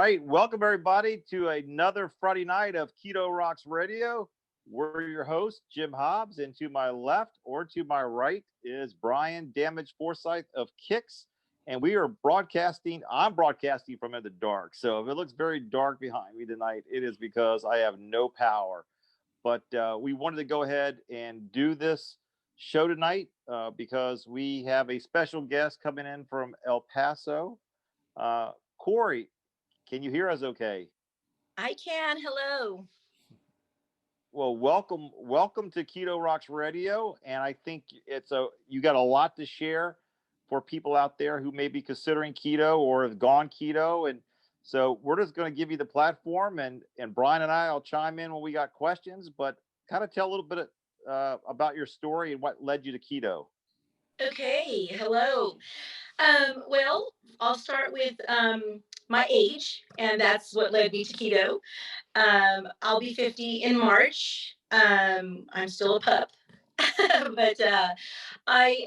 right. Welcome, everybody, to another Friday night of Keto Rocks Radio. We're your hosts, Jim Hobbs, and to my left or to my right is Brian Damage Forsythe of Kix. And we are broadcasting. I'm broadcasting from in the dark. So if it looks very dark behind me tonight, it is because I have no power. But we wanted to go ahead and do this show tonight because we have a special guest coming in from El Paso. Cory, can you hear us okay? I can. Hello. Well, welcome to Keto Rocks Radio, and I think you got a lot to share for people out there who may be considering keto or have gone keto, and so we're just going to give you the platform, and Brian and I will chime in when we got questions, but kind of tell a little bit about your story and what led you to keto. Okay. Hello. Well, I'll start with my age, and that's what led me to keto. I'll be 50 in March. I'm still a pup, but I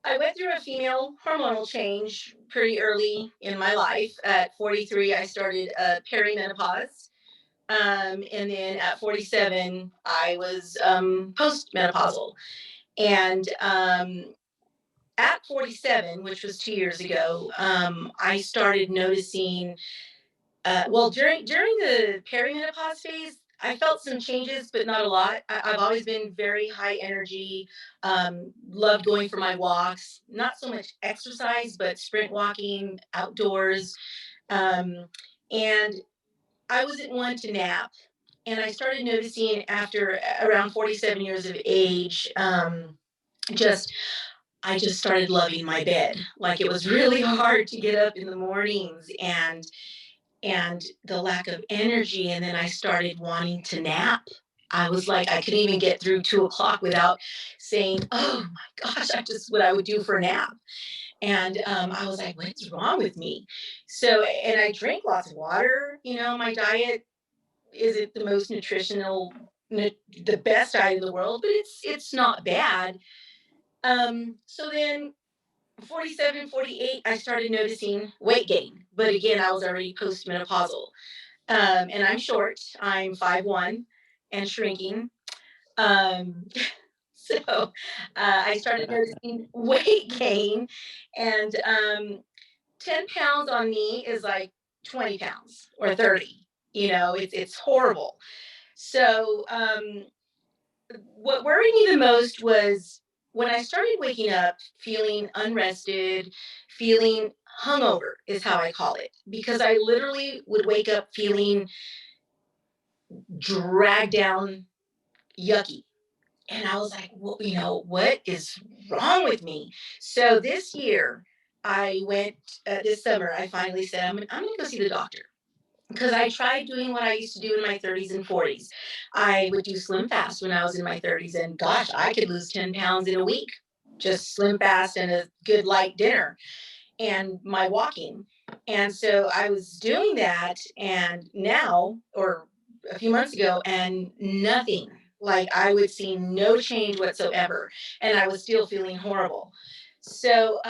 I went through a female hormonal change pretty early in my life. At 43, I started perimenopause. And then at 47, I was postmenopausal. And at 47, which was 2 years ago, I started noticing. Well, during the perimenopause phase, I felt some changes, but not a lot. I've always been very high energy. Loved going for my walks. Not so much exercise, but sprint walking outdoors. Um, and I wasn't one to nap. And I started noticing after around 47 years of age, just I just started loving my bed. Like it was really hard to get up in the mornings and the lack of energy. And then I started wanting to nap. I was like, I couldn't even get through 2 o'clock without saying, "Oh my gosh, I just what I would do for a nap." And I was like, "What's wrong with me?" So, and I drank lots of water. My diet isn't the most nutritional, the best diet in the world, but it's not bad. So then 47, 48, I started noticing weight gain. But again, I was already postmenopausal. And I'm short. I'm 5'1" and shrinking. Um, so I started noticing weight gain, and 10 pounds on me is like 20 pounds or 30. It's horrible. So what worried me the most was when I started waking up feeling unrested, feeling hungover is how I call it, because I literally would wake up feeling dragged down, yucky. And I was like, well, what is wrong with me? So this year, I went, this summer, I finally said, I'm going to go see the doctor. Because I tried doing what I used to do in my 30s and 40s. I would do Slim Fast when I was in my 30s, and gosh, I could lose 10 pounds in a week. Just Slim Fast and a good light dinner and my walking. And so I was doing that, and now, or a few months ago, and nothing. Like I would see no change whatsoever, and I was still feeling horrible. So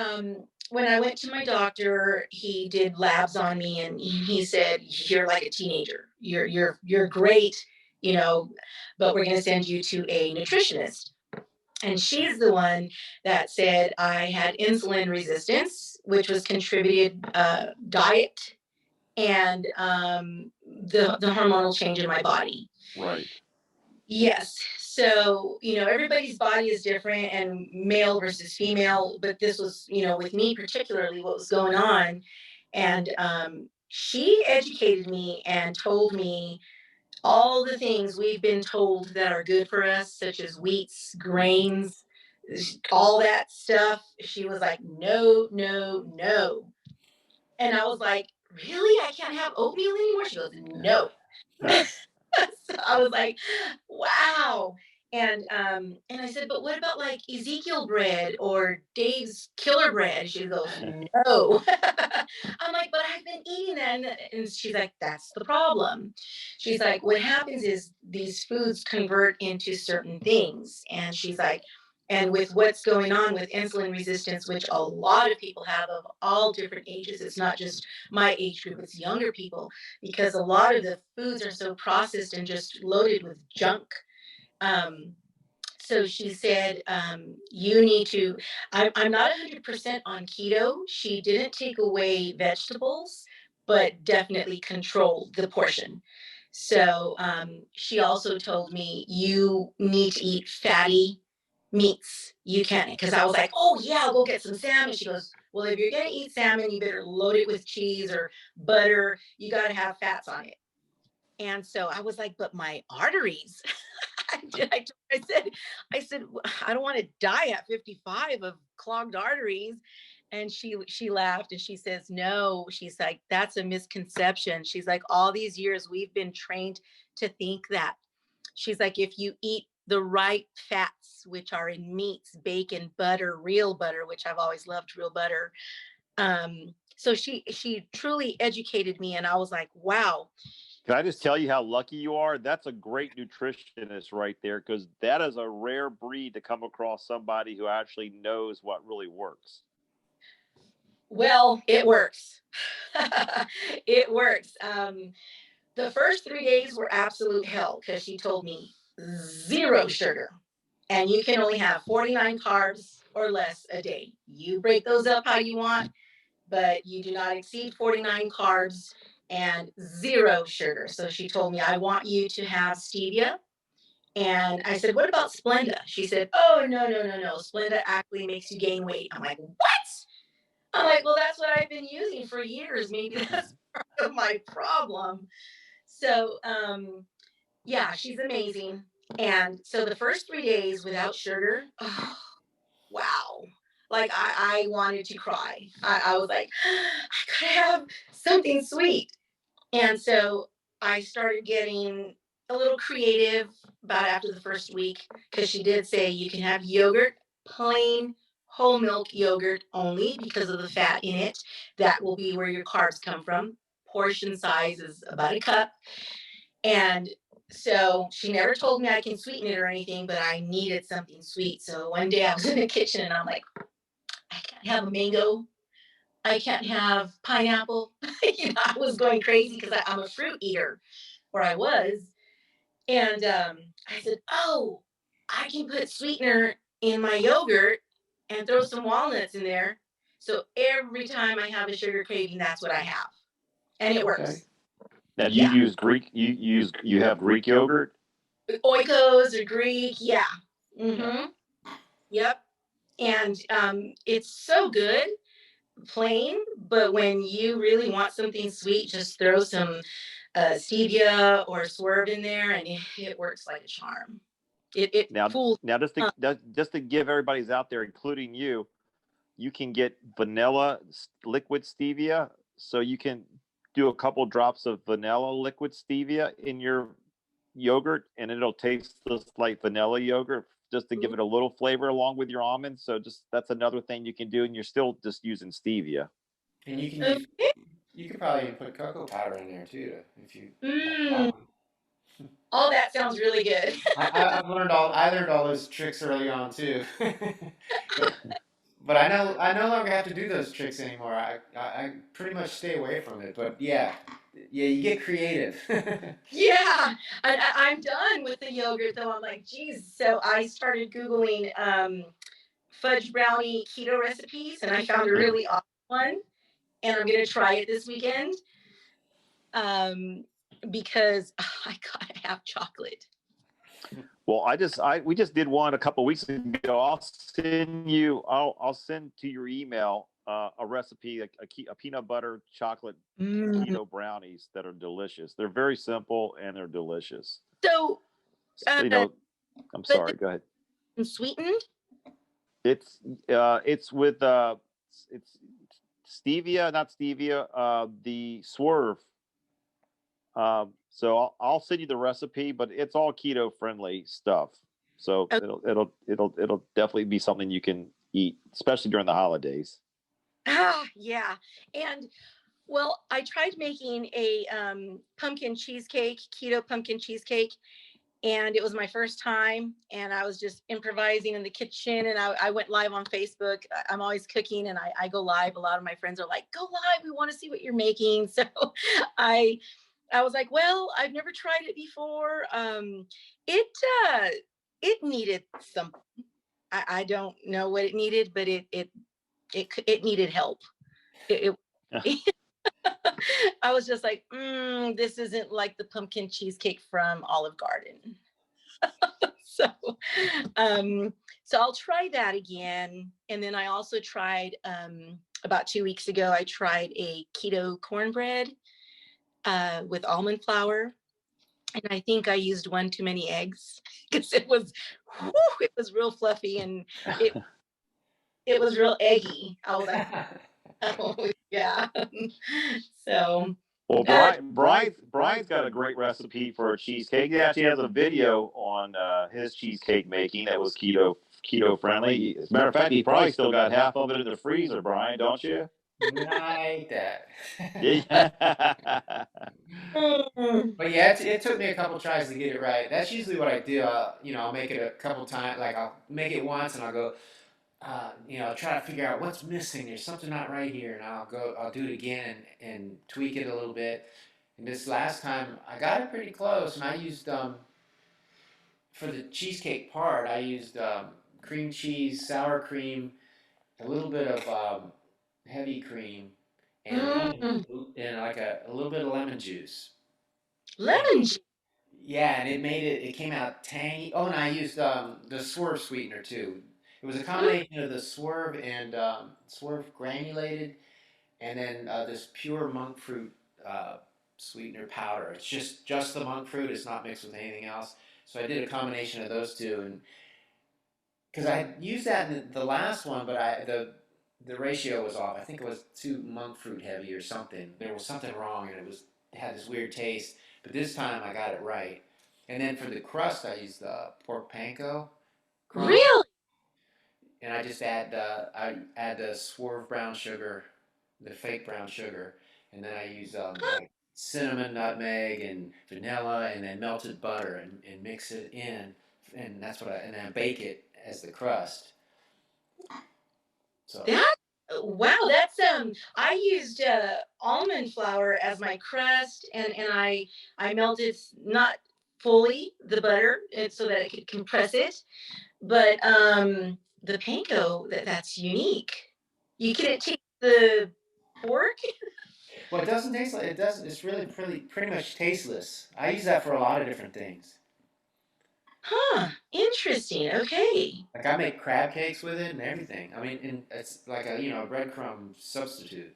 when I went to my doctor, he did labs on me, and he said, "You're like a teenager. You're great, you know, but we're going to send you to a nutritionist." And she's the one that said I had insulin resistance, which was contributed diet and the hormonal change in my body. Right. Yes. So, everybody's body is different and male versus female, but this was, with me particularly what was going on. And she educated me and told me all the things we've been told that are good for us, such as wheats, grains, all that stuff. She was like, no, no, no. And I was like, really? I can't have oatmeal anymore? She goes, no. So I was like, wow. And I said, but what about like Ezekiel bread or Dave's killer bread? She goes, no. I'm like, but I've been eating that. And she's like, that's the problem. She's like, what happens is these foods convert into certain things. And she's like, And with what's going on with insulin resistance, which a lot of people have of all different ages, it's not just my age group, it's younger people, because a lot of the foods are so processed and just loaded with junk. Um, so she said, you need to, I'm not 100% on keto. She didn't take away vegetables, but definitely controlled the portion. So she also told me you need to eat fatty meats. You can't, because I was like, oh yeah, I'll go get some salmon. She goes, well, if you're going to eat salmon, you better load it with cheese or butter. You got to have fats on it. And so I was like, but my arteries. I said, I don't want to die at 55 of clogged arteries. And she laughed and she says, no, she's like, that's a misconception. She's like, all these years we've been trained to think that. She's like, if you eat the right fats, which are in meats, bacon, butter, real butter, which I've always loved real butter. So she truly educated me, and I was like, wow. Can I just tell you how lucky you are? That's a great nutritionist right there, because that is a rare breed to come across somebody who actually knows what really works. Well, it works. It works. The first 3 days were absolute hell because she told me 0 sugar. And you can only have 49 carbs or less a day. You break those up how you want, but you do not exceed 49 carbs and 0 sugar. So she told me, I want you to have stevia. And I said, what about Splenda? She said, oh, no. Splenda actually makes you gain weight. I'm like, what? I'm like, well, that's what I've been using for years. Maybe that's part of my problem. So, yeah, she's amazing. And so the first 3 days without sugar, oh, wow. Like I wanted to cry. I was like, I gotta have something sweet. And so I started getting a little creative about after the first week, because she did say you can have yogurt, plain whole milk yogurt only because of the fat in it. That will be where your carbs come from. Portion size is about a cup. And so she never told me I can sweeten it or anything, but I needed something sweet. So one day I was in the kitchen and I'm like, I can't have a mango. I can't have pineapple. I was going crazy because I'm a fruit eater, or I was. And I said, oh, I can put sweetener in my yogurt and throw some walnuts in there. So every time I have a sugar craving, that's what I have. And it works. Now, do you use Greek? You have Greek yogurt? Oikos or Greek, yeah. Mm-hmm. Yep. And it's so good, plain, but when you really want something sweet, just throw some stevia or swerve in there, and it works like a charm. It fools. Now just to give everybody's out there, including you, you can get vanilla liquid stevia, so you can do a couple drops of vanilla liquid stevia in your yogurt, and it'll taste just like vanilla yogurt, just to give it a little flavor along with your almonds. So just that's another thing you can do, and you're still just using stevia. And you could probably put cocoa powder in there too, if you. All that sounds really good. I learned all those tricks early on too. But I no longer have to do those tricks anymore. I pretty much stay away from it. But yeah, you get creative. Yeah, I'm done with the yogurt though. I'm like, geez. So I started Googling fudge brownie keto recipes, and I found a really awesome one, and I'm gonna try it this weekend. Because I gotta have chocolate. Well, we just did one a couple of weeks ago. I'll send to your email a recipe, a peanut butter chocolate keto brownies that are delicious. They're very simple and they're delicious. So, I'm sorry. Go ahead. Sweetened? It's with it's stevia, not stevia. The swerve. So I'll send you the recipe, but it's all keto friendly stuff. So okay. It'll definitely be something you can eat, especially during the holidays. Yeah. And well, I tried making a pumpkin cheesecake, keto pumpkin cheesecake, And it was my first time, and I was just improvising in the kitchen, and I went live on Facebook. I'm always cooking, and I go live. A lot of my friends are like, go live, we want to see what you're making. So I I was like, well, I've never tried it before. It uh it needed some, I don't know what it needed, but it needed help. It I was just like, this isn't like the pumpkin cheesecake from Olive Garden. So, um, so I'll try that again. And then I also tried, about 2 weeks ago, I tried a keto cornbread with almond flour. And I think I used one too many eggs because it was real fluffy, and it, it was real eggy. I was like, oh, yeah. So, Well, uh, Brian's got a great recipe for a cheesecake. He actually has a video on his cheesecake making that was keto friendly. As a matter of fact, he probably still got half of it in the freezer, Brian, don't you? Like that. Yeah. mm, But yeah, it took me a couple tries to get it right. That's usually what I do. I'll make it a couple times. Like I'll make it once, and I'll go, try to figure out what's missing. There's something not right here, and I'll do it again and tweak it a little bit. And this last time, I got it pretty close, and I used for the cheesecake part, I used cream cheese, sour cream, a little bit of heavy cream, and mm, and like a little bit of lemon juice. And lemon juice. yeah, and it came out tangy. Oh, and I used the Swerve sweetener too. It was a Mm, combination of the Swerve and Swerve granulated, and then this pure monk fruit uh, sweetener powder. It's just the monk fruit. It's not mixed with anything else. So I did a combination of those two, and because I had used that in the last one, but the ratio was off. I think it was too monk fruit heavy or something. There was something wrong, and it had this weird taste. But this time I got it right. And then for the crust, I used the pork panko crumb, really? and I add the Swerve brown sugar, the fake brown sugar, and then I use like cinnamon, nutmeg, and vanilla, and then melted butter, and mix it in, and and then I bake it as the crust. So That wow, that's I used almond flour as my crust, and I melted not fully the butter so that it could compress it, but the panko, that's unique. You couldn't taste the pork? well, it doesn't taste like it does. It's really pretty much tasteless. I use that for a lot of different things. Huh, interesting. Okay. Like I make crab cakes with it and everything. I mean, and it's like a breadcrumb substitute.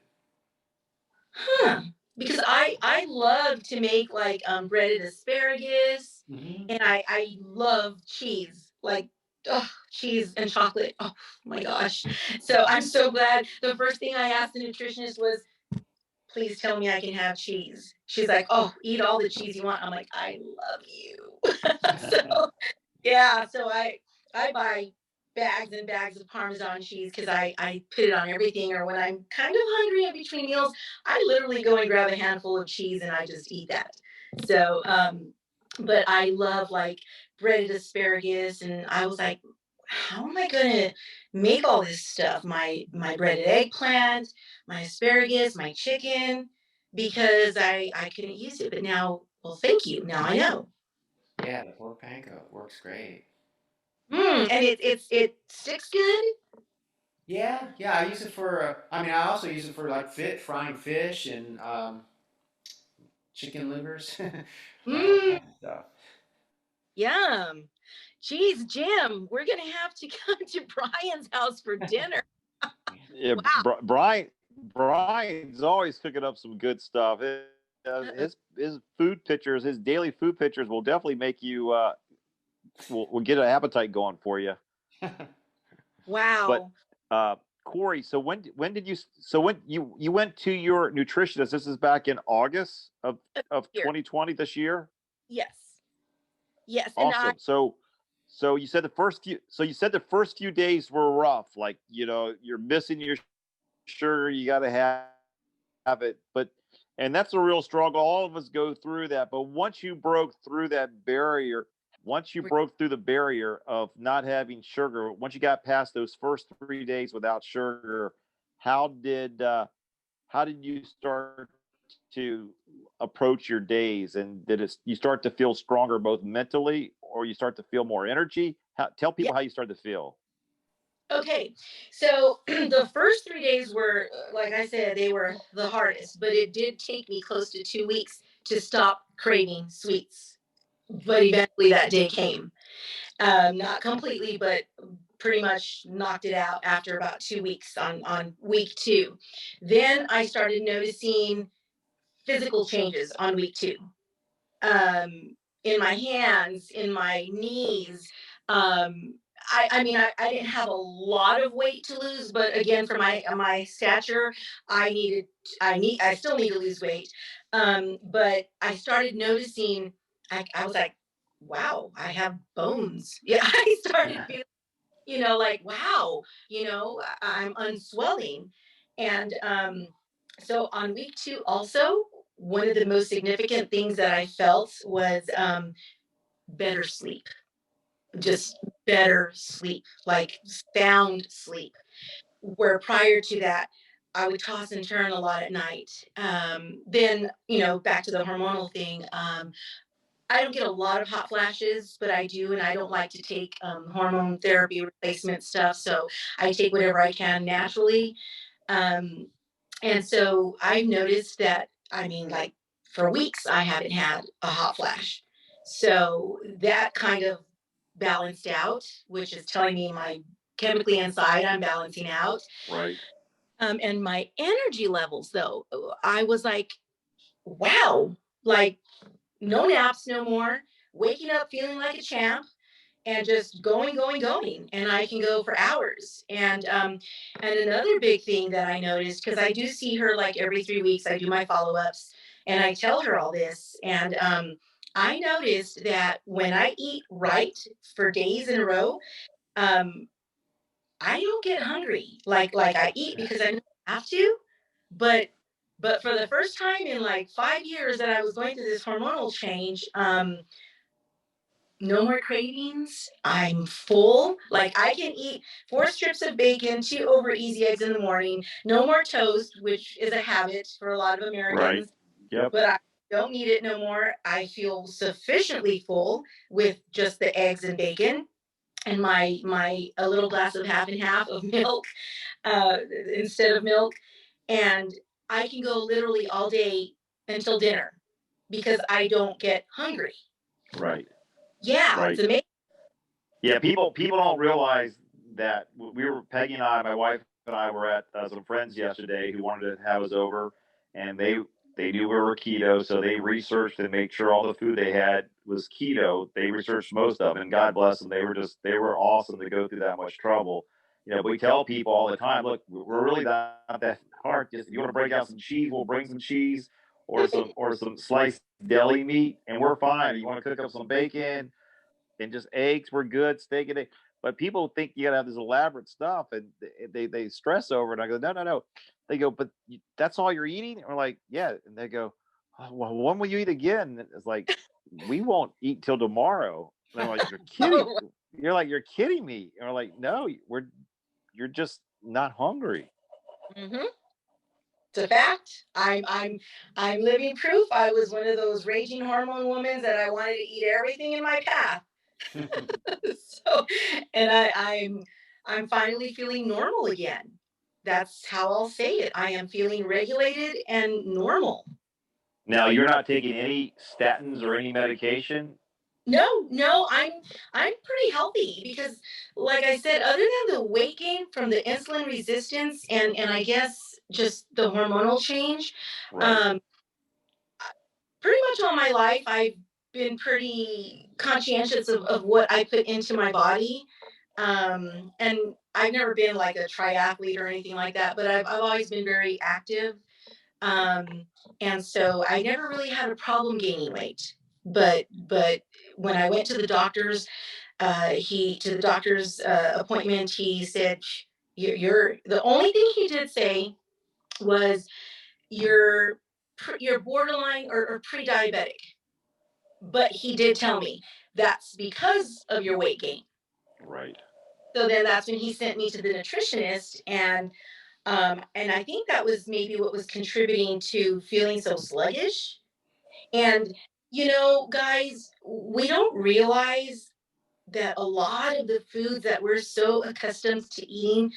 Huh. Because I love to make like breaded asparagus, Hmm. and I love cheese. Like, oh, cheese and chocolate. Oh my gosh. So I'm so glad. The first thing I asked the nutritionist was, please tell me I can have cheese. She's like, oh, eat all the cheese you want. I'm like, I love you. So yeah, so I buy bags and bags of Parmesan cheese because I put it on everything. Or when I'm kind of hungry in between meals, I literally go and grab a handful of cheese and I just eat that. So, but I love like breaded asparagus, and I was like, how am I gonna make all this stuff? My breaded eggplant, my asparagus, my chicken, because I couldn't use it. But now, well, thank you. Now I know. Yeah, the pork panko works great. And it sticks good. Yeah, yeah. I use it for. I mean, I also use it for like frying fish and chicken livers, like all Mm, kinds of stuff. yum. Geez, Jim, we're gonna have to come to Brian's house for dinner. Yeah, Wow. Brian's always cooking up some good stuff. His food pictures, his daily food pictures, will definitely make you will get an appetite going for you. But Wow. uh, Cory, so when did you so when you went to your nutritionist? This is back in August of Here. 2020 this year. Yes. Yes. And I Awesome. So you said the first few days were rough. Like you're missing your sugar. You got to have it, but and that's a real struggle. All of us go through that. But once you broke through that barrier, once you broke through the barrier of not having sugar, once you got past those first 3 days without sugar, how did you start to approach your days, and did you start to feel stronger both mentally, or you start to feel more energy? Tell people how you started to feel. Okay, so the first 3 days were, like I said, they were the hardest, but it did take me close to 2 weeks to stop craving sweets. But eventually that day came. Not completely, but pretty much knocked it out after about 2 weeks on week 2. Then I started noticing physical changes on week 2. In my hands, in my knees. I mean, I didn't have a lot of weight to lose, but again, for my stature, I still need to lose weight. But I started noticing, I was like, wow, I have bones. Yeah, I started feeling, like, wow, I'm unswelling. And so on week 2, also, one of the most significant things that I felt was better sleep, just better sleep, like sound sleep. Where prior to that, I would toss and turn a lot at night. Then, back to the hormonal thing. I don't get a lot of hot flashes, but I do, and I don't like to take hormone therapy replacement stuff. So I take whatever I can naturally. Um, and so I've noticed that, I mean, like for weeks, I haven't had a hot flash. So that kind of balanced out, which is telling me my chemically inside, I'm balancing out. Right. And my energy levels, though, I was like, wow, like no naps no more, waking up feeling like a champ, and just going, going, going. And I can go for hours. And another big thing that I noticed, because I do see her like every 3 weeks, I do my follow-ups and I tell her all this. And I noticed that when I eat right for days in a row, um, I don't get hungry. Like I eat because I know I have to, but for the first time in like 5 years that I was going through this hormonal change, no more cravings. I'm full. Like I can eat 4 strips of bacon, 2 over easy eggs in the morning. No more toast, which is a habit for a lot of Americans. Right. Yep. But I don't need it no more. I feel sufficiently full with just the eggs and bacon and my a little glass of half and half of milk uh, instead of milk, and I can go literally all day until dinner because I don't get hungry. Right. Yeah, Right. it's amazing. Yeah, people don't realize that we were Peggy and I, my wife and I were at some friends yesterday who wanted to have us over, and they knew we were keto, so they researched and made sure all the food they had was keto. They researched most of it, and God bless them, they were awesome to go through that much trouble. But we tell people all the time, look, we're really not that hard. Just if you want to break out some cheese, we'll bring some cheese or some sliced deli meat, and we're fine. You want to cook up some bacon and just eggs were good, steak and egg. But people think you gotta have this elaborate stuff, and they stress over it. I go, no, no, no. They go, but that's all you're eating? And we're like, yeah. And they go, oh, well, when will you eat again? And it's like, we won't eat till tomorrow. And I'm like, you're kidding? You're like, you're kidding me. And we're like, no, you're just not hungry. Mm-hmm. It's a fact. I'm living proof. I was one of those raging hormone women that I wanted to eat everything in my path. So, and I'm finally feeling normal again. That's how I'll say it. I am feeling regulated and normal. Now you're not taking any statins or any medication? No, I'm pretty healthy because, like I said, other than the weight gain from the insulin resistance and I guess just the hormonal change, Right. pretty much all my life I've been pretty conscientious of what I put into my body. And I've never been like a triathlete or anything like that, but I've always been very active. Um, and so I never really had a problem gaining weight. But when I went to the doctor's, to the doctor's appointment, he said, you're the only thing he did say was you're borderline or pre-diabetic. But he did tell me that's because of your weight gain. Right. So then that's when he sent me to the nutritionist, and I think that was maybe what was contributing to feeling so sluggish. And guys, we don't realize that a lot of the foods that we're so accustomed to eating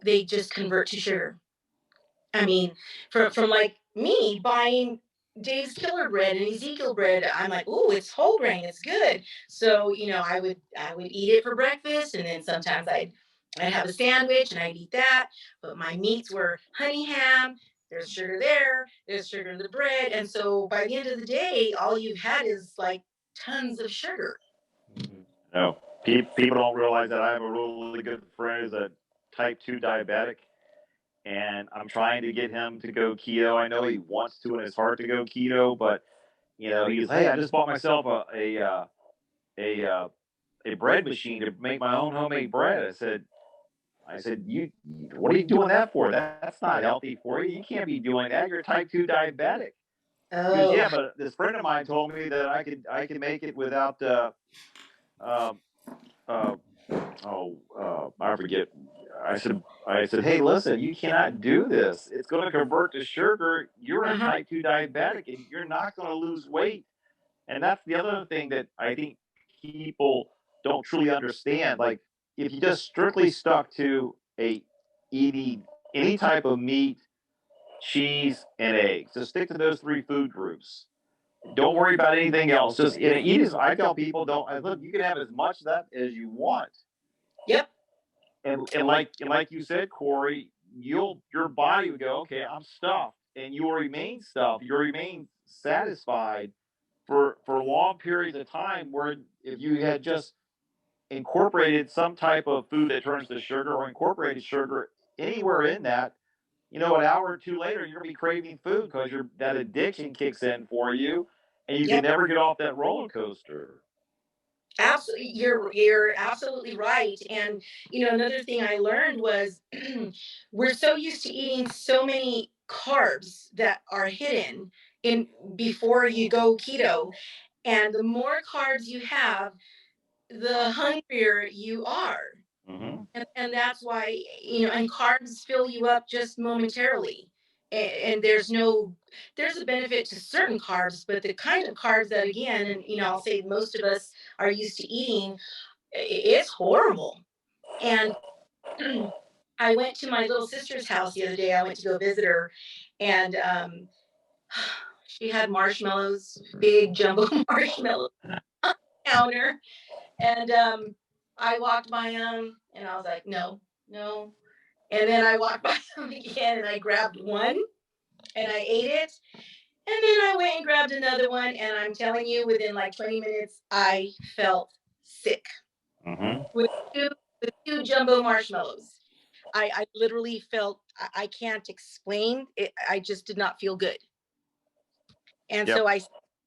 they just convert to sugar. I mean, from like me buying Dave's Killer Bread and Ezekiel bread, I'm like, "Ooh, it's whole grain, it's good." So, I would eat it for breakfast, and then sometimes I'd have a sandwich and I'd eat that. But my meats were honey ham. There's sugar there. There's sugar in the bread, and so by the end of the day, all you've had is like tons of sugar. No, people don't realize that I have a really good friend who's a type 2 diabetic, and I'm trying to get him to go keto. I know he wants to in his heart to go keto, but he's, hey, I just bought myself a uh, a bread machine to make my own homemade bread. I said, what are you doing that for? That's not healthy for you. You can't be doing that. You're type 2 diabetic. He goes, Oh, yeah, but this friend of mine told me that I could make it without um, uh, I forget. I said, hey, listen, you cannot do this. It's going to convert to sugar. You're a uh-huh. type 2 diabetic, and you're not going to lose weight. And that's the other thing that I think people don't truly understand. Like, if you just strictly stuck to eating any type of meat, cheese, and eggs, just stick to those three food groups. Don't worry about anything else. Just eat as I tell people. Don't look. You can have as much of that as you want. Yep. And like you said, Cory, your body would go, okay, I'm stuffed, and you'll remain stuffed. You'll remain satisfied for long periods of time. Where if you had just incorporated some type of food that turns to sugar, or incorporated sugar anywhere in that, an hour or two later, you're gonna be craving food because that addiction kicks in for you, and you can Yep. never get off that roller coaster. Absolutely, you're absolutely right. And another thing I learned was we're so used to eating so many carbs that are hidden in before you go keto. And the more carbs you have, the hungrier you are. Mm-hmm. And that's why, and carbs fill you up just momentarily. And there's a benefit to certain carbs, but the kind of carbs that, again, and I'll say most of us are used to eating, it's horrible. And I went to my little sister's house the other day. I went to go visit her, and she had marshmallows, big jumbo marshmallows on the counter. And I walked by them, and I was like, no, no. And then I walked by them again, and I grabbed one and I ate it. And then I went and grabbed another one. And I'm telling you, within like 20 minutes, I felt sick Mm-hmm. with two, with two jumbo marshmallows. I literally felt, I can't explain it. I just did not feel good. And Yep. so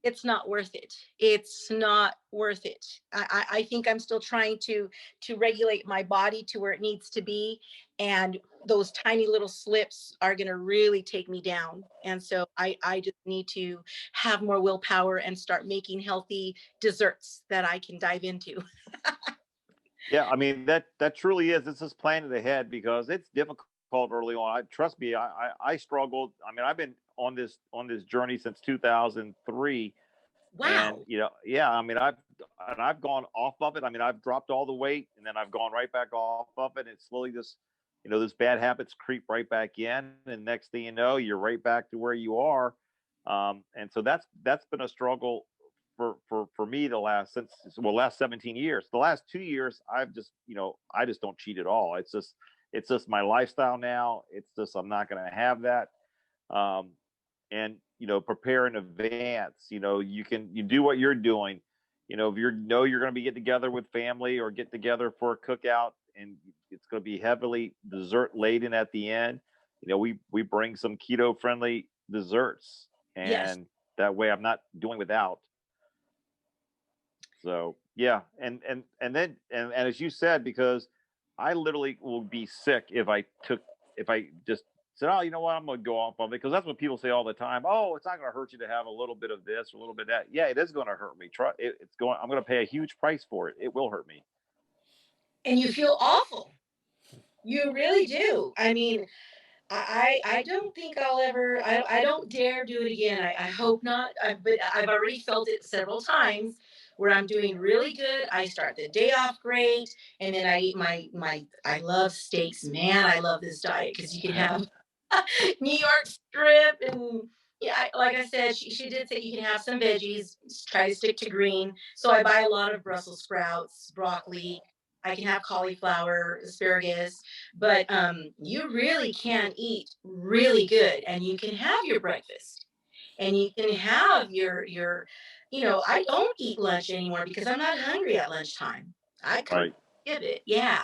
it's not worth it. It's not worth it. I think I'm still trying to regulate my body to where it needs to be. And those tiny little slips are going to really take me down. And so I just need to have more willpower and start making healthy desserts that I can dive into. Yeah, I mean that truly is. It's just planning ahead because it's difficult early on. Trust me, I struggled. I mean, I've been on this journey since 2003, and Wow. yeah. I mean, I've gone off of it. I mean, I've dropped all the weight, and then I've gone right back off of it. And slowly, those bad habits creep right back in, and next thing you know, you're right back to where you are. And so that's been a struggle for me last 17 years. The last 2 years, I just don't cheat at all. It's just my lifestyle now. It's just I'm not going to have that. Um, and prepare in advance. You do what you're doing. If you're going to be getting together with family or get together for a cookout, and it's going to be heavily dessert laden at the end. We bring some keto friendly desserts, Yes. and that way I'm not doing without. So yeah, and as you said, because I literally will be sick if I just said, oh, you know what? I'm going to go off of it because that's what people say all the time. Oh, it's not going to hurt you to have a little bit of this or a little bit of that. Yeah, it is going to hurt me. It's going. I'm going to pay a huge price for it. It will hurt me. And you feel awful. You really do. I mean, I don't think I'll ever. I don't dare do it again. I hope not. But I've already felt it several times where I'm doing really good. I start the day off great, and then I eat my. I love steaks, man. I love this diet because you can have New York strip and yeah, like I said, she did say you can have some veggies, try to stick to green. So I buy a lot of Brussels sprouts, broccoli. I can have cauliflower, asparagus, but you really can eat really good, and you can have your breakfast, and you can have your, I don't eat lunch anymore because I'm not hungry at lunchtime. I kind of Right. skip it, yeah.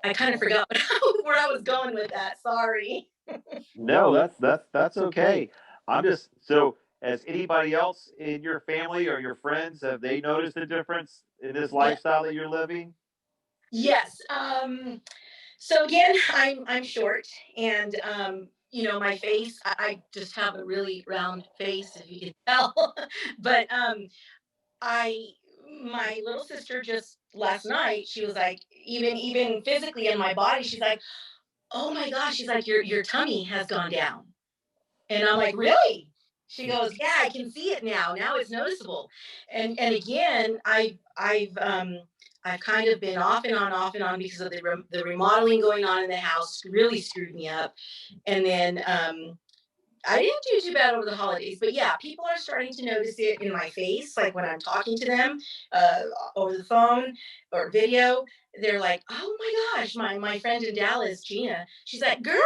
I kind of forgot where I was going with that. Sorry. No, that's okay. I'm just so. Has anybody else in your family or your friends have they noticed a difference in this Yeah. lifestyle that you're living? Yes. So again, I'm short, and my face. I just have a really round face, if you can tell. But I my little sister just last night, she was like, even physically in my body, she's like, oh my gosh, she's like, your tummy has gone down. And I'm like, really? She goes, yeah, I can see it now. Now it's noticeable. And again, I've kind of been off and on because of the remodeling going on in the house really screwed me up. And then I didn't do too bad over the holidays, but yeah, people are starting to notice it in my face, like when I'm talking to them uh, over the phone or video. They're like, "Oh my gosh!" My friend in Dallas, Gina, she's like, "Girl,"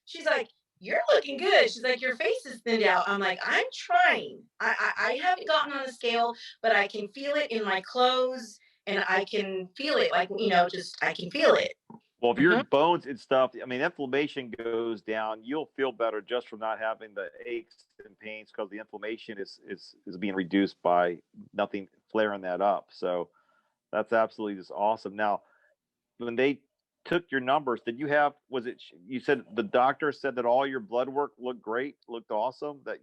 she's like, "You're looking good." She's like, "Your face is thinned out." I'm like, "I'm trying. I haven't gotten on the scale, but I can feel it in my clothes, and I can feel it, like just I can feel it." Well, if your Mhm. bones and stuff, I mean, inflammation goes down, you'll feel better just from not having the aches and pains because the inflammation is being reduced by nothing flaring that up. So that's absolutely just awesome. Now, when they took your numbers, did you have was it you said the doctor said that all your blood work looked great, looked awesome? That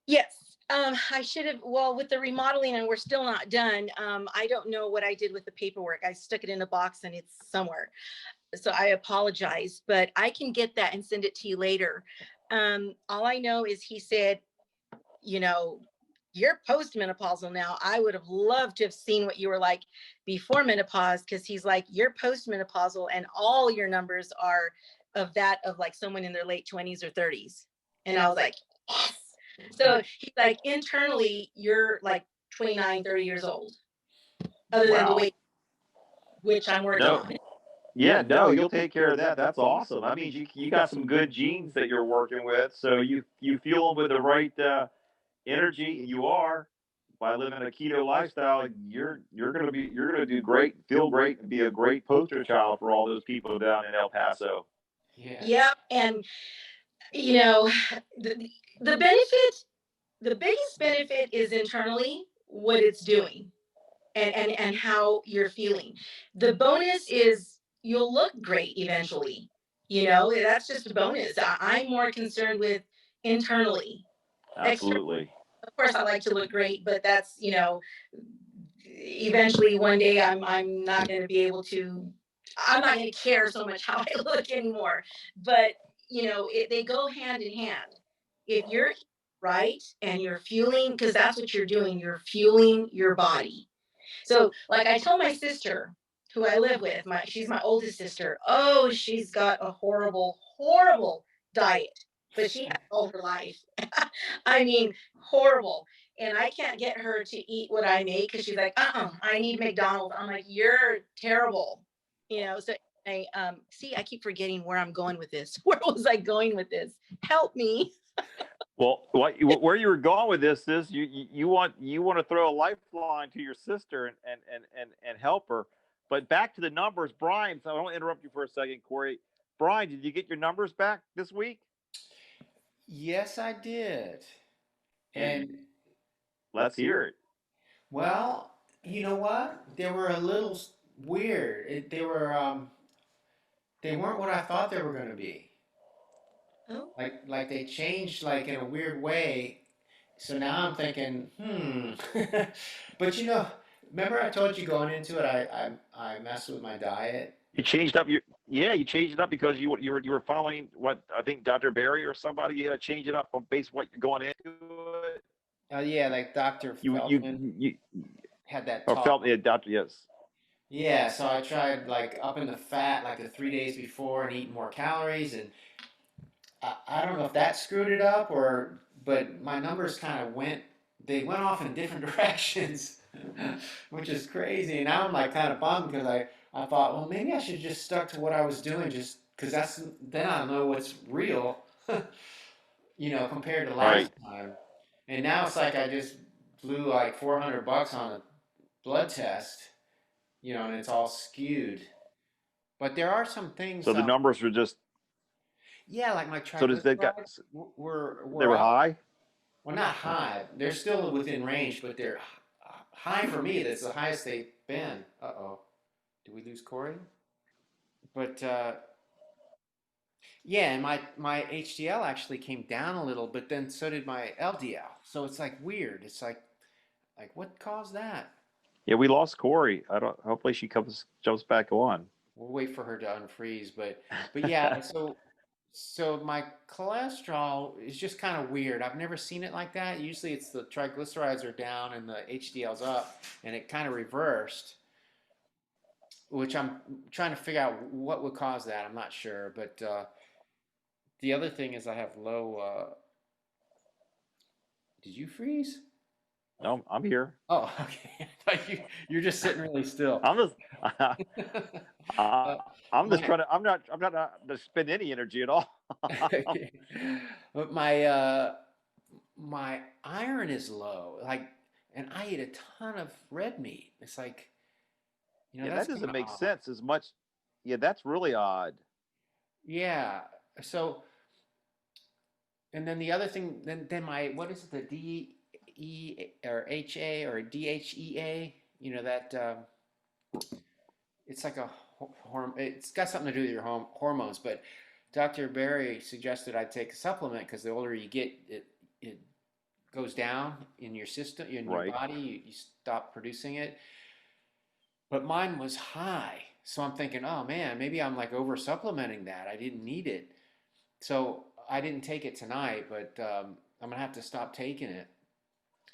Yes. I should have, well, with the remodeling, and we're still not done. I don't know what I did with the paperwork. I stuck it in a box and it's somewhere. So I apologize, but I can get that and send it to you later. All I know is he said, you know, you're postmenopausal now. I would have loved to have seen what you were like before menopause, because he's like, you're postmenopausal and all your numbers are of that of like someone in their late 20s or 30s. And I was like, yes. So he's like, internally, you're like 29, 30 years old, other than the wow. weight, which I'm working No. on. Yeah, no, you'll take care of that. That's awesome. I mean, you got some good genes that you're working with, so you fuel them with the right energy. You are by living a keto lifestyle. You're gonna do great, feel great, and be a great poster child for all those people down in El Paso. Yes. Yep. And, you know, the, the benefit, the biggest benefit is internally what it's doing, and how you're feeling. The bonus is you'll look great eventually. That's just a bonus. I'm more concerned with internally. Externally, Absolutely. of course, I like to look great, but that's, eventually one day I'm not going to be able to. I'm not going to care so much how I look anymore. But they go hand in hand. If you're right and you're fueling, because that's what you're doing, you're fueling your body. So, like I told my sister, who I live with, she's my oldest sister. Oh, she's got a horrible, horrible diet, but she has all her life. I mean, horrible. And I can't get her to eat what I make because she's like, I need McDonald's. I'm like, you're terrible. So I see, I keep forgetting where I'm going with this. Where was I going with this? Help me. Well, where you were going with this is you want to throw a lifeline to your sister and help her. But back to the numbers, Brian. So I don't interrupt you for a second, Corey. Brian, did you get your numbers back this week? Yes, I did. And And let's hear it. well, you know what? They were a little weird. They weren't what I thought they were going to be. Oh. Like they changed like in a weird way. So now I'm thinking, but remember I told you going into it, I messed with my diet. You changed up your you changed it up because you were following what I think Dr. Barry or somebody. You had to change it up on base what you're going into it. Oh yeah, like Dr. You Feldman you had that or talk. felt yeah, Dr. Yes. Yeah, so I tried like upping the fat like the 3 days before and eating more calories, and I don't know if that screwed it up but my numbers kind of they went off in different directions, which is crazy. And now I'm like kind of bummed because I thought, well, maybe I should just stuck to what I was doing just because then I know what's real, compared to Right. last time. And now it's like I just blew like $400 on a blood test, and it's all skewed. But there are some things. So the numbers were just Yeah, like my so does that got triglycerides they were were up. high? Well, not high. They're still within range, but they're high for me. That's the highest they've been. Uh-oh. Did we lose Cory? But yeah, and my HDL actually came down a little, but then so did my LDL. So it's like weird. It's like what caused that? Yeah, we lost Cory. I don't. Hopefully, she jumps back on. We'll wait for her to unfreeze, but yeah. So my cholesterol is just kind of weird. I've never seen it like that. Usually it's the triglycerides are down and the HDL's up, and it kind of reversed, which I'm trying to figure out what would cause that. I'm not sure, but the other thing is I have low. Did you freeze? No, I'm here. Oh, okay. I thought you're just sitting really still. I'm just. I'm just My trying to. I'm not to spend any energy at all. but my iron is low. Like, and I eat a ton of red meat. It's like, Yeah, that's that kind doesn't of make odd. sense as much. Yeah, that's really odd. Yeah. So, and then the other thing, then my what is it, the DE or HA or DHEA? That it's like a hormone. It's got something to do with your hormones. But Dr. Barry suggested I take a supplement because the older you get, it goes down in your system, in your Right. body. You stop producing it. But mine was high. So I'm thinking, oh man, maybe I'm like over supplementing that. I didn't need it. So I didn't take it tonight, but I'm gonna have to stop taking it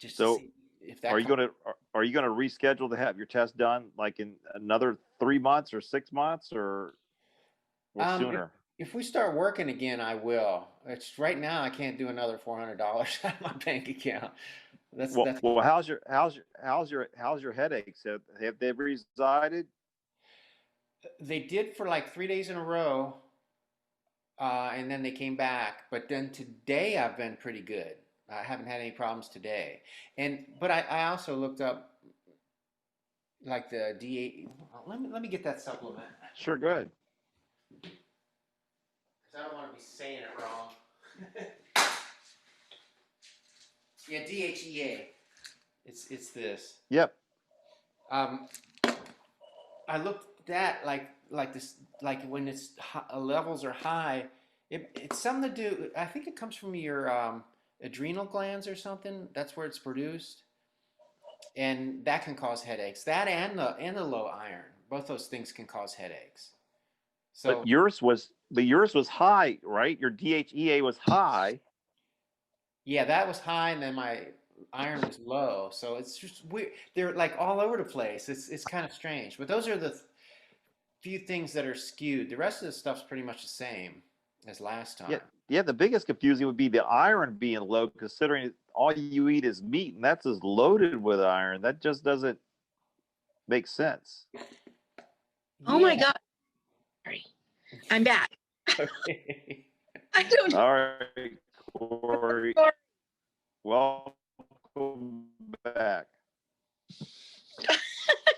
just to So, see if are that you comes. gonna reschedule to have your test done like in another 3 months or 6 months or If sooner? if we start working again, I will. It's right now I can't do another $400 out of my bank account. That's Well, how's your headaches? Have they resided? they did for like 3 days in a row, and then they came back. But then today I've been pretty good. I haven't had any problems today. But I also looked up like the D8. Let me get that supplement Sure, good. because I don't want to be saying it wrong. Yeah, DHEA. It's this. Yep. Um, I looked at that like this like when levels are high. It's something to do. I think it comes from your adrenal glands or something. That's where it's produced, and that can cause headaches. That and the low iron. Both those things can cause headaches. But So yours was high, right? Your DHEA was high. yeah, that was high, and then my iron was low. So it's just weird. They're like all over the place. It's kind of strange. But those are the few things that are skewed. The rest of the stuff's pretty much the same as last Yeah, time. yeah. The biggest confusing would be the iron being low, considering all you eat is meat, and that's just loaded with iron. That just doesn't make sense. Oh my Yeah. God. Sorry. I'm back. Okay. I don't All right, Cory. know. Welcome back.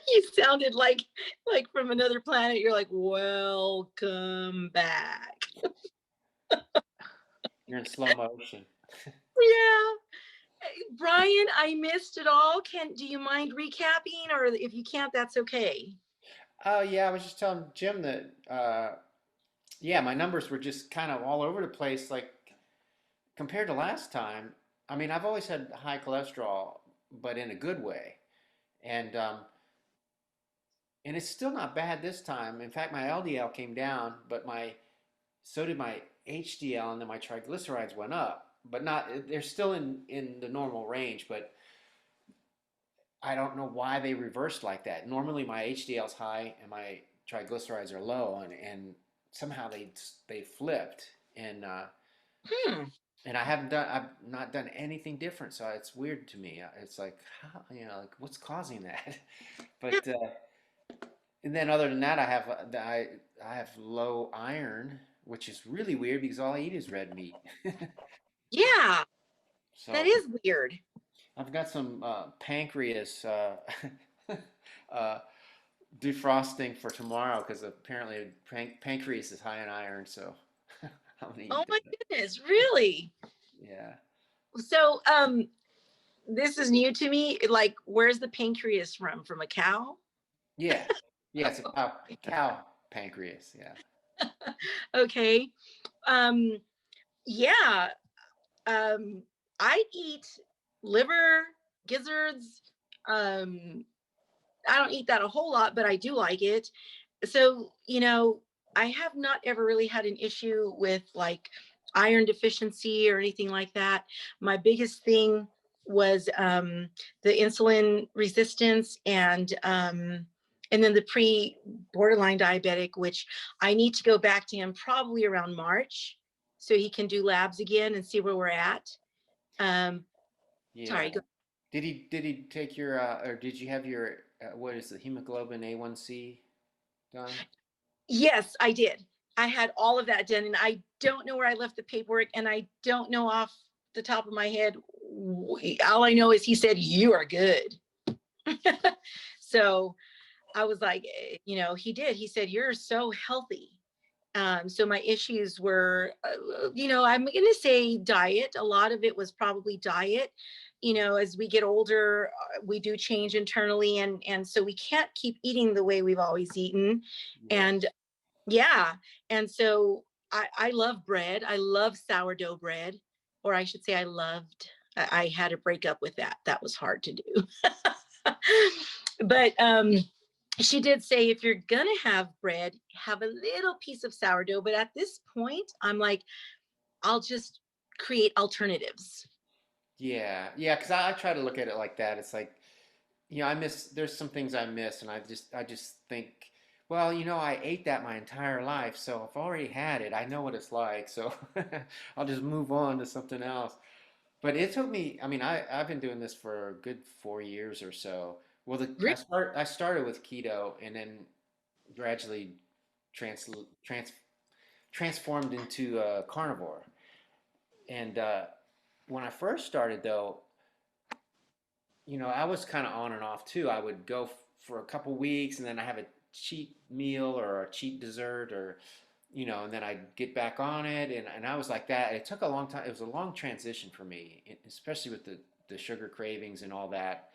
You sounded like from another planet. You're like, welcome back. You're in slow motion. Yeah. Brian, I missed it all. Do you mind recapping? Or if you can't, that's okay. Oh yeah, I was just telling Jim that yeah, my numbers were just kind of all over the place. Like compared to last time, I mean, I've always had high cholesterol, but in a good way. And and it's still not bad this time. In fact, my LDL came down, but my so did my HDL, and then my triglycerides went up. But not they're still in the normal range, but I don't know why they reversed like that. Normally my HDL is high and my triglycerides are low, and somehow they flipped. Hmm. And I've not done anything different, so it's weird to me. It's like, how, like what's causing that? But and then other than that, I have low iron, which is really weird because all I eat is red meat. Yeah, that So is weird. I've got some pancreas uh, defrosting for tomorrow because apparently pancreas is high in iron. So I'm gonna Oh eat my that. goodness, really? Yeah. So, this is new to me. Like, where's the pancreas from? From a cow? Yeah. Yeah. It's a cow pancreas. Yeah. Okay. Um, yeah. Um, I eat liver, gizzards. Um, I don't eat that a whole lot, but I do like it. So, I have not ever really had an issue with like iron deficiency or anything like that. My biggest thing was the insulin resistance and then the borderline diabetic, which I need to go back to him probably around March so he can do labs again and see where we're at. Um, Yeah. sorry, go. Did he take your or did you have your what is the hemoglobin A1C done? Yes, I did. I had all of that done, and I don't know where I left the paperwork, and I don't know off the top of my head. All I know is he said, "You are good." So I was like, he did. He said, "You're so healthy." So my issues were, I'm going to say diet. A lot of it was probably diet. As we get older, we do change internally, and so we can't keep eating the way we've always eaten. Yeah. And yeah. And so I love bread. I love sourdough bread, or I should say I had to break up with that. That was hard to do. But she did say, if you're going to have bread, have a little piece of sourdough. But at this point, I'm like, I'll just create alternatives. Yeah. Yeah. Because I try to look at it like that. It's like, I miss. There's some things I miss, and I just think, well, I ate that my entire life, so I've already had it. I know what it's like, so I'll just move on to something else. But it took me. I mean, I've been doing this for a good 4 years or so. Well, I started with keto, and then gradually trans trans transformed into carnivore. And when I first started, though, I was kind of on and off too. I would go for a couple weeks, and then I have a cheat meal or a cheat dessert, or and then I'd get back on it, and I was like that. It took a long time. It was a long transition for me, especially with the sugar cravings and all that.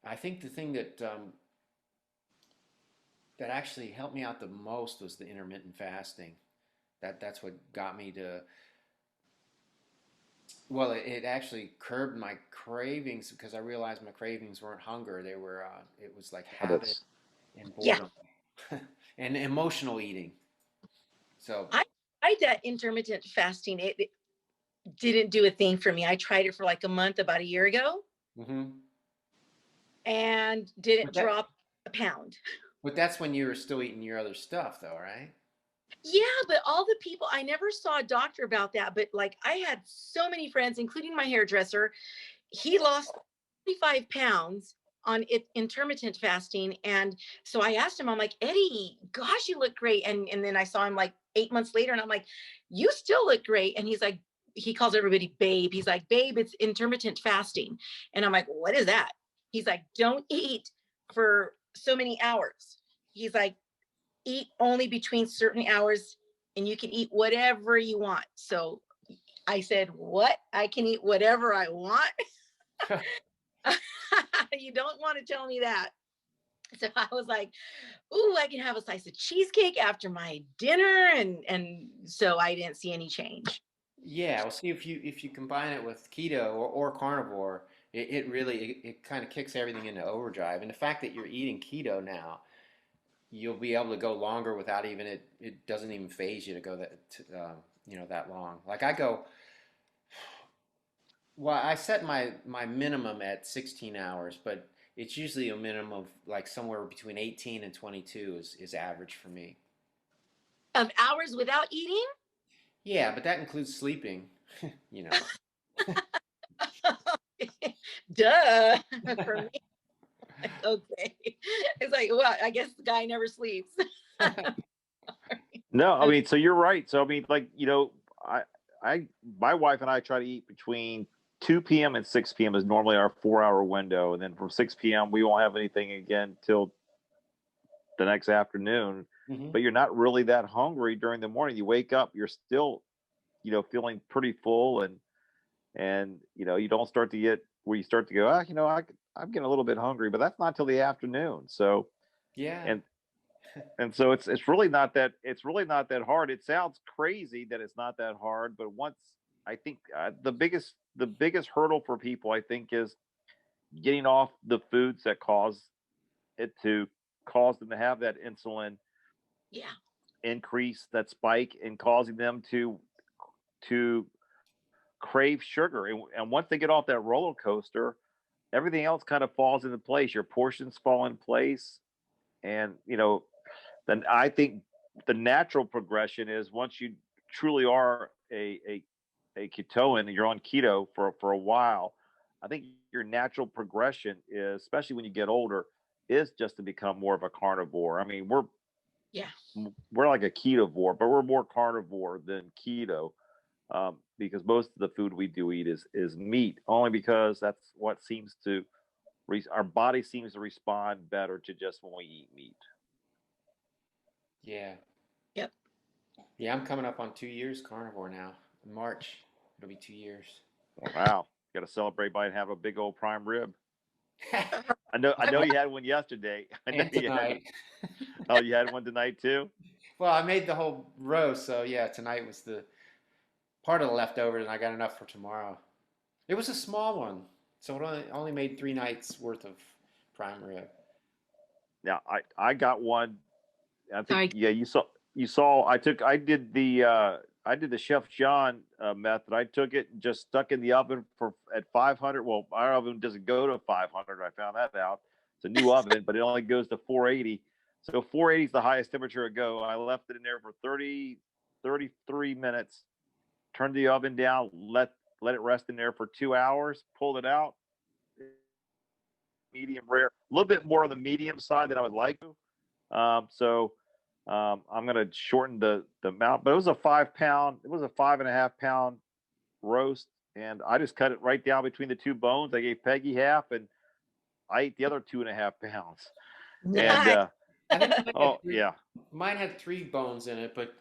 I think the thing that actually helped me out the most was the intermittent fasting. That's what got me to. Well, it actually curbed my cravings because I realized my cravings weren't hunger. They were it was like habit Habits. and Yeah. boredom and emotional eating. So, I tried that intermittent fasting. It didn't do a thing for me. I tried it for like a month about a year ago hmm and didn't but that drop a pound. but that's when you were still eating your other stuff, though, right? Yeah, but all the people, I never saw a doctor about that, but like I had so many friends, including my hairdresser. He lost 35 pounds on intermittent fasting. And so I asked him, I'm like, Eddie, gosh, you look great. And then I saw him like 8 months later, and I'm like, you still look great. And he's like, he calls everybody babe. He's like, babe, it's intermittent fasting. And I'm like, what is that? He's like, don't eat for so many hours. He's like, eat only between certain hours and you can eat whatever you want. So I said, what? I can eat whatever I want? You don't want to tell me that. So I was like, ooh, I can have a slice of cheesecake after my dinner. And so I didn't see any change. Yeah, well, see if you combine it with keto or carnivore, it really it kind of kicks everything into overdrive. And the fact that you're eating keto now, you'll be able to go longer without even it doesn't even phase you to go that long. Like I go, well, I set my minimum at 16 hours, but it's usually a minimum of like somewhere between 18 and 22 is average for me. Of hours without eating? Yeah, but that includes sleeping, you know. Duh. For me, like, okay. It's like, well, I guess the guy never sleeps. No, I mean, so you're right. So I mean, like, I, my wife and I try to eat between 2 p.m. and 6 p.m. is normally our 4 hour window, and then from 6 p.m. we won't have anything again till the next afternoon. Hmm. But you're not really that hungry during the morning. You wake up, you're still, feeling pretty full, and you don't start to get where you start to go, I'm getting a little bit hungry, but that's not till the afternoon. So Yeah. and and so it's really not that hard. It sounds crazy that it's not that hard, but once I think the biggest hurdle for people, I think, is getting off the foods that cause them to have that insulin Yeah. increase, that spike, and causing them to crave sugar. And once they get off that roller coaster, everything else kind of falls into place. Your portions fall in place, and then I think the natural progression is, once you truly are a ketoan, you're on keto for a while. I think your natural progression is, especially when you get older, is just to become more of a carnivore. I mean, Yeah. we're like a ketovore, but we're more carnivore than keto, because most of the food we do eat is meat, only because that's what seems to our body seems to respond better to just when we eat meat. Yeah. Yep. Yeah, I'm coming up on 2 years carnivore now. In March, it'll be 2 years. Wow, got to celebrate by and have a big old prime rib. I know you had one yesterday. I know And you had. tonight. Oh, you had one tonight too. Well, I made the whole roast, so yeah, tonight was the part of the leftovers, and I got enough for tomorrow. It was a small one, so it only made 3 nights worth of prime rib. Now I got one. I think, Sorry. yeah, you saw. I did the Chef John method. I took it and just stuck in the oven for at 500. Well, our oven doesn't go to 500. I found that out. It's a new oven, but it only goes to 480. So 480 is the highest temperature it go. I left it in there for 33 minutes. Turned the oven down. Let it rest in there for 2 hours. Pulled it out. Medium rare. A little bit more on the medium side than I would like to. So I'm going to shorten the amount, but it was a 5 pound, it was a 5.5 pound roast. And I just cut it right down between the two bones. I gave Peggy half, and I ate the other 2.5 pounds. And, Nice. I think oh, yeah, mine had 3 bones in it, but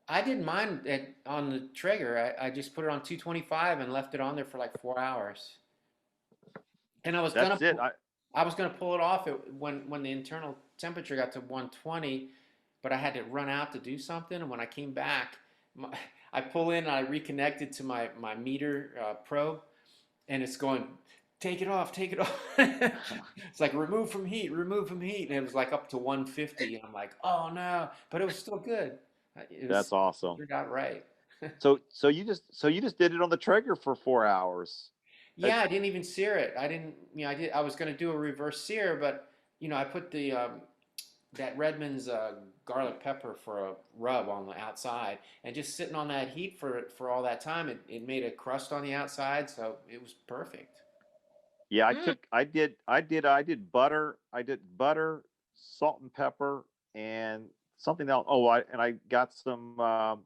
I did mine on the Traeger. I just put it on 225 and left it on there for like 4 hours. And that's it. I was gonna pull it off when the internal temperature got to 120, but I had to run out to do something. And when I came back, my, I pull in and I reconnected to my meter probe, and it's going, take it off, take it off. It's like remove from heat, and it was like up to 150. And I'm like, oh no, but it was still good. It was That's awesome. turned out right. So you just did it on the Traeger for 4 hours. That, Yeah, I didn't even sear it. I didn't, I was going to do a reverse sear, but I put the that Redmond's garlic pepper for a rub on the outside, and just sitting on that heat for all that time, it made a crust on the outside, so it was perfect. yeah, Mm. I did butter, salt and pepper, and something else. Oh, I got some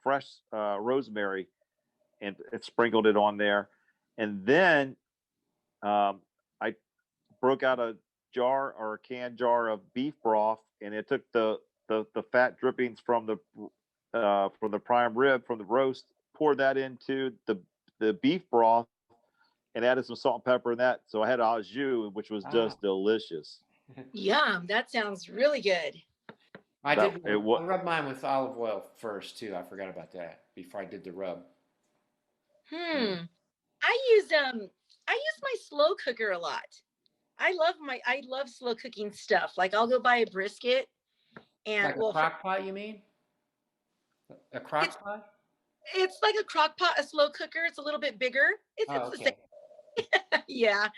fresh rosemary, and sprinkled it on there. And then I broke out a jar or a canned jar of beef broth, and it took the fat drippings from the prime rib from the roast, poured that into the beef broth, and added some salt and pepper in that. So I had au jus, which was Ah, just delicious. Yum, that sounds really good. I That did. it I rubbed mine with olive oil first too. I forgot about that before I did the rub. Hmm. I use my slow cooker a lot. I love slow cooking stuff. Like I'll go buy a brisket and Like a crock pot, you mean? A it's crock pot? it's like a crock pot, a slow cooker. It's a little bit bigger. It's Oh, the same. okay. Yeah,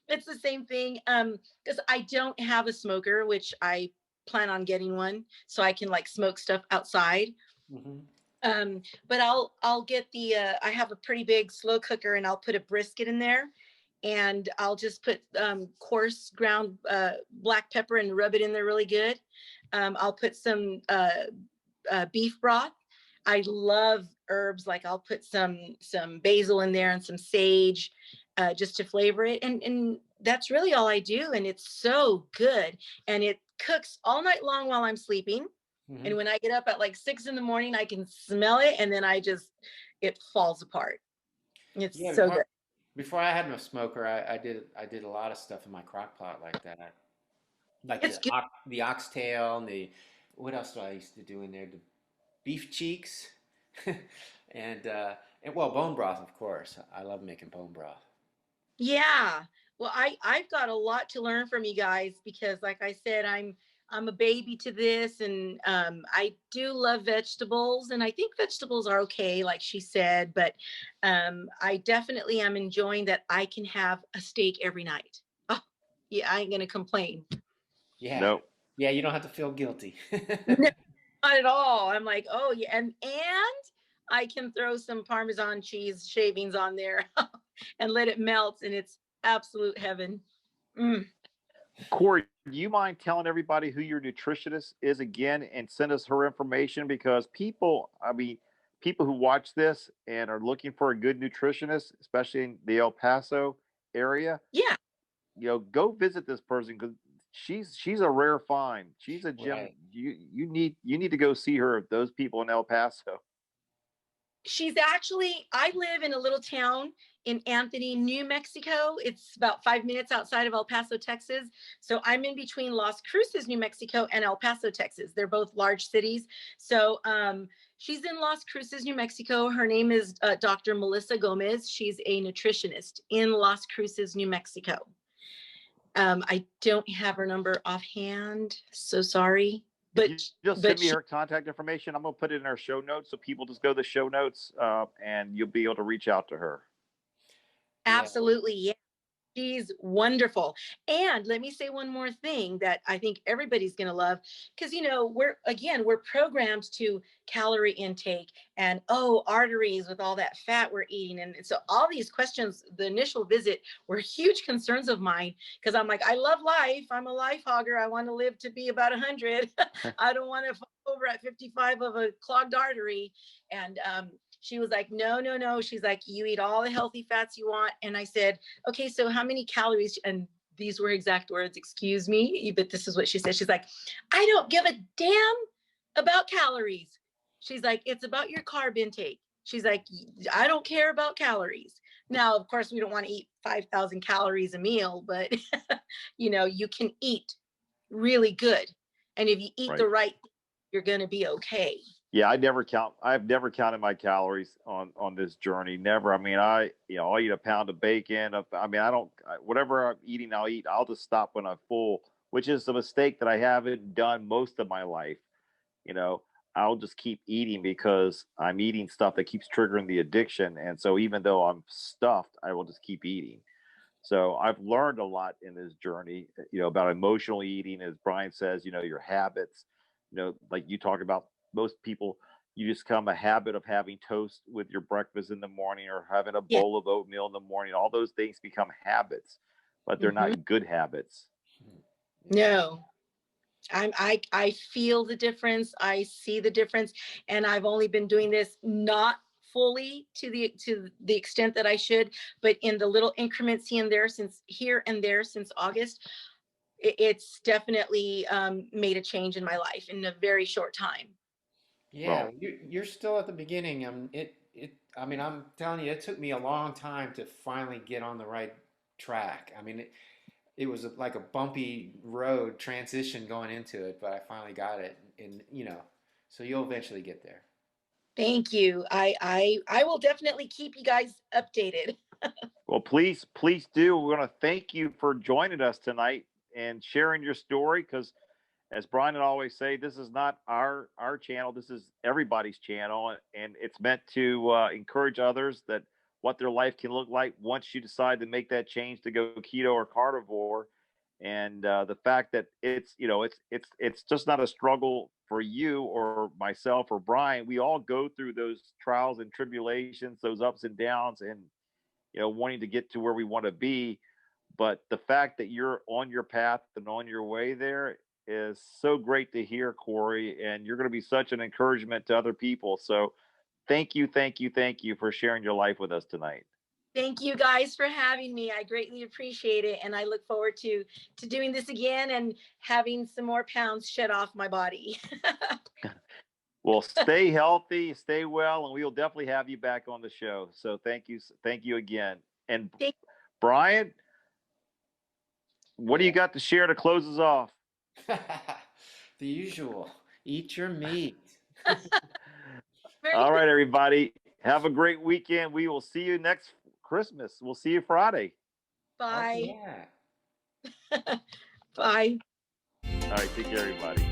it's the same thing. Because I don't have a smoker, which I plan on getting one, so I can like smoke stuff outside. Mm-hmm. But I'll get the I have a pretty big slow cooker, and I'll put a brisket in there, and I'll just put coarse ground black pepper and rub it in there really good. I'll put some beef broth. I love herbs. Like I'll put some basil in there and some sage, just to flavor it. And that's really all I do. And it's so good. And it cooks all night long while I'm sleeping. Mm-hmm. And when I get up at like 6 in the morning, I can smell it, and then it falls apart. It's Yeah, so good. before I had my smoker, I did a lot of stuff in my crock pot like that. Like It's good. the oxtail and the what else do I used to do in there? The beef cheeks and well, bone broth, of course. I love making bone broth. Yeah. Well, I've got a lot to learn from you guys because, like I said, I'm a baby to this, and I do love vegetables, and I think vegetables are okay, like she said, but I definitely am enjoying that I can have a steak every night. Oh, yeah, I ain't gonna complain. Yeah. no. Yeah, you don't have to feel guilty. No, not at all. I'm like, oh yeah, and I can throw some Parmesan cheese shavings on there and let it melt, and it's absolute heaven. Mm. Cory, do you mind telling everybody who your nutritionist is again and send us her information? Because people, I mean, people who watch this and are looking for a good nutritionist, especially in the El Paso area, Yeah. go visit this person because she's a rare find. She's a gem. Right. You need to go see her. Those people in El Paso. I live in a little town in Anthony, New Mexico. It's about 5 minutes outside of El Paso, Texas. So I'm in between Las Cruces, New Mexico, and El Paso, Texas. They're both large cities. So she's in Las Cruces, New Mexico. Her name is Dr. Melissa Gomez. She's a nutritionist in Las Cruces, New Mexico. I don't have her number offhand, so sorry. If But you just send but me she her contact information, I'm gonna put it in our show notes so people just go to the show notes and you'll be able to reach out to her. Yeah. absolutely, yeah. She's wonderful. And let me say one more thing that I think everybody's going to love, because we're programmed to calorie intake and arteries with all that fat we're eating, and so all these questions the initial visit were huge concerns of mine, because I'm like, I love life, I'm a life hogger, I want to live to be about 100. I don't want to fall over at 55 of a clogged artery. And she was like, no, no, no. She's like, you eat all the healthy fats you want. And I said, okay, so how many calories? And these were exact words, excuse me, but this is what she said. She's like, I don't give a damn about calories. She's like, it's about your carb intake. She's like, I don't care about calories. Now, of course, we don't want to eat 5,000 calories a meal, but you can eat really good. And if you eat the Right. right, you're going to be okay. Yeah, I never count. I've never counted my calories on this journey. Never. I mean, I'll eat a pound of bacon. I mean, I don't. Whatever I'm eating, I'll eat. I'll just stop when I'm full, which is a mistake that I haven't done most of my life. You know, I'll just keep eating because I'm eating stuff that keeps triggering the addiction, and so even though I'm stuffed, I will just keep eating. So I've learned a lot in this journey, about emotional eating, as Brian says, your habits, like you talk about most people, you just come a habit of having toast with your breakfast in the morning or having a Yeah. bowl of oatmeal in the morning. All those things become habits, but they're Mm-hmm. not good habits. No, I feel the difference. I see the difference, and I've only been doing this not fully to the extent that I should, but in the little increments here and there since August. It's definitely made a change in my life in a very short time. Yeah, Well, you're still at the beginning. I mean, I'm telling you, it took me a long time to finally get on the right track. I mean, it was like a bumpy road transition going into it, but I finally got it, and so you'll eventually get there. Thank you. I will definitely keep you guys updated. Well, please do. We're going to thank you for joining us tonight and sharing your story, because as Brian and I always say, this is not our channel. This is everybody's channel, and it's meant to encourage others that what their life can look like once you decide to make that change to go keto or carnivore. And the fact that it's just not a struggle for you or myself or Brian. We all go through those trials and tribulations, those ups and downs, and wanting to get to where we want to be. But the fact that you're on your path and on your way there is so great to hear, Cory, and you're going to be such an encouragement to other people. So thank you for sharing your life with us tonight. Thank you guys for having me. I greatly appreciate it. And I look forward to doing this again and having some more pounds shed off my body. Well, stay healthy, stay well, and we will definitely have you back on the show. So thank you again. And Brian, what do you got to share to close us off? The usual. Eat your meat. All right, everybody. Have a great weekend. We will see you next Christmas. We'll see you Friday. Bye. Oh, yeah. Bye. All right. Take care, everybody.